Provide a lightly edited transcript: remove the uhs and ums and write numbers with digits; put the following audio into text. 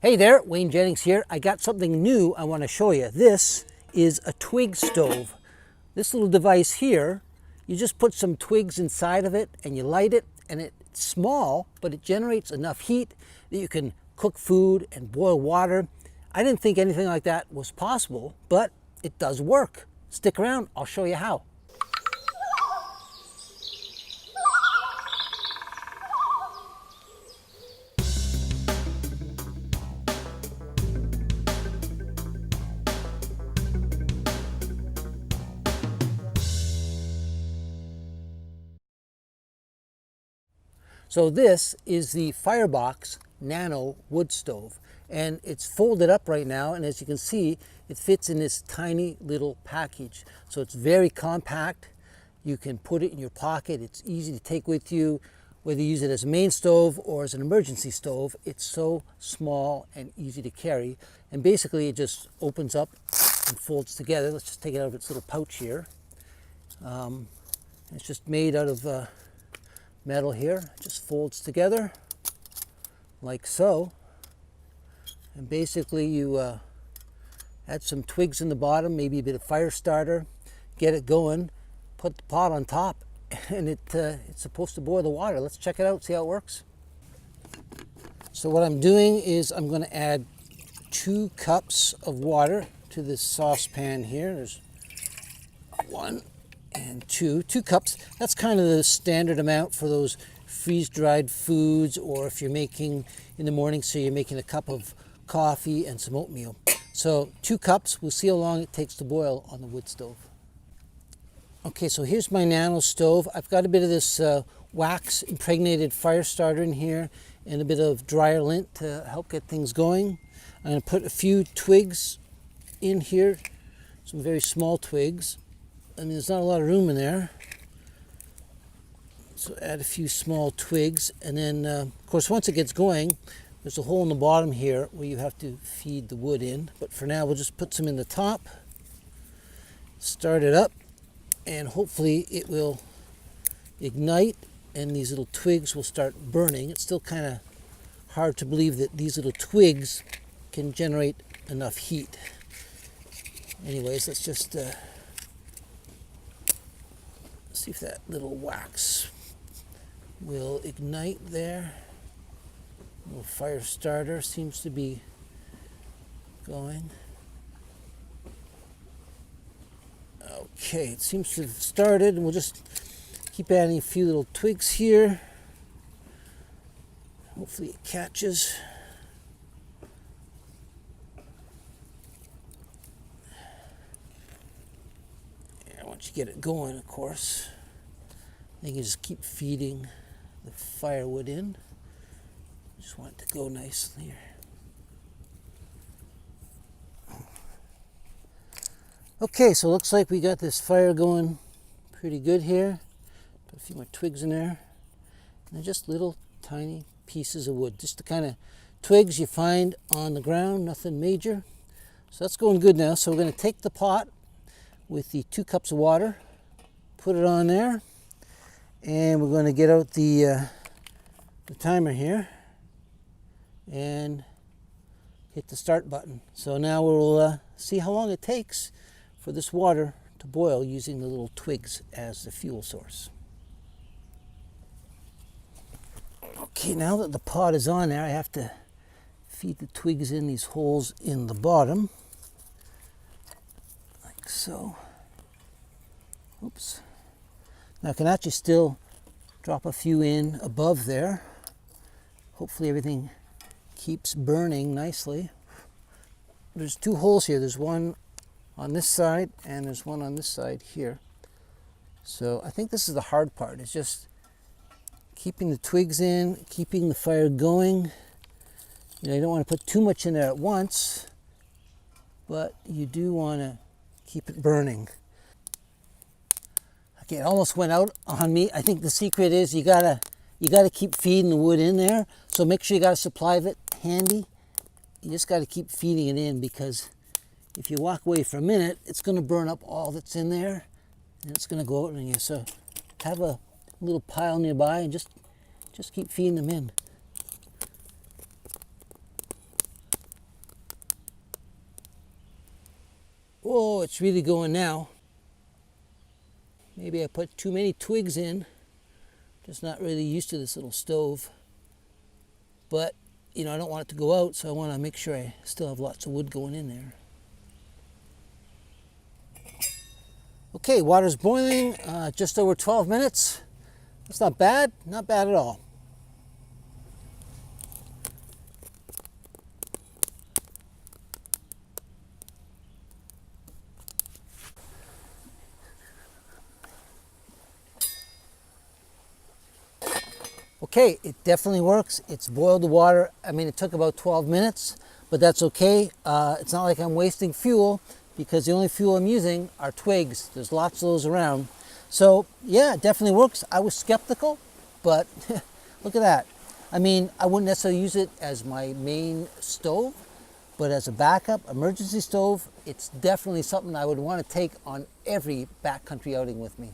Hey there, Wayne Jennings here. I got something new I want to show you. This is a twig stove. This little device here, you just put some twigs inside of it and you light it, and it's small, but it generates enough heat that you can cook food and boil water. I didn't think anything like that was possible, but it does work. Stick around, I'll show you how. So this is the Firebox Nano wood stove, and it's folded up right now, and as you can see, it fits in this tiny little package. So it's very compact. You can put it in your pocket. It's easy to take with you, whether you use it as a main stove or as an emergency stove. It's so small and easy to carry, and basically it just opens up and folds together. Let's just take it out of its little pouch here. It's just made out of metal here. It just folds together like so, and basically you add some twigs in the bottom, maybe a bit of fire starter, get it going, put the pot on top, and it's supposed to boil the water. Let's check it out, see how it works. So what I'm doing is I'm going to add 2 cups of water to this saucepan here. There's 1 and 2 cups. That's kind of the standard amount for those freeze-dried foods, or if you're making in the morning, so you're making a cup of coffee and some oatmeal. So 2 cups, we'll see how long it takes to boil on the wood stove. Okay, so here's my Nano stove. I've got a bit of this wax impregnated fire starter in here and a bit of dryer lint to help get things going. I'm going to put a few twigs in here, some very small twigs. I mean, there's not a lot of room in there. So add a few small twigs, and then of course once it gets going, there's a hole in the bottom here where you have to feed the wood in. But for now we'll just put some in the top, start it up, and hopefully it will ignite and these little twigs will start burning. It's still kind of hard to believe that these little twigs can generate enough heat. Anyways, let's just see if that little wax will ignite there. A little fire starter seems to be going. Okay, it seems to have started, and we'll just keep adding a few little twigs here. Hopefully it catches. Once you get it going, of course, then you can just keep feeding the firewood in. Just want it to go nicely here. Okay, so it looks like we got this fire going pretty good here. Put a few more twigs in there. And they're just little tiny pieces of wood, just the kind of twigs you find on the ground, nothing major. So that's going good now. So we're going to take the pot with the 2 cups of water, put it on there, and we're going to get out the timer here and hit the start button. So now we'll see how long it takes for this water to boil using the little twigs as the fuel source. Okay, now that the pot is on there, I have to feed the twigs in these holes in the bottom. So, oops. Now I can actually still drop a few in above there. Hopefully everything keeps burning nicely. There's 2 holes here. There's one on this side and there's one on this side here. So I think this is the hard part. It's just keeping the twigs in, keeping the fire going. You know, you don't want to put too much in there at once, but you do want to keep it burning. Okay, it almost went out on me. I think the secret is you gotta keep feeding the wood in there. So make sure you got a supply of it handy. You just got to keep feeding it in, because if you walk away for a minute, it's going to burn up all that's in there, and it's going to go out on you. So have a little pile nearby and just keep feeding them in. Oh, it's really going now. Maybe I put too many twigs in. Just not really used to this little stove. But, you know, I don't want it to go out, so I want to make sure I still have lots of wood going in there. Okay, water's boiling, just over 12 minutes. That's not bad at all. Okay, it definitely works. It's boiled the water. I mean, it took about 12 minutes, but that's okay. It's not like I'm wasting fuel because the only fuel I'm using are twigs. There's lots of those around. So yeah, it definitely works. I was skeptical, but look at that. I mean, I wouldn't necessarily use it as my main stove, but as a backup emergency stove, it's definitely something I would want to take on every backcountry outing with me.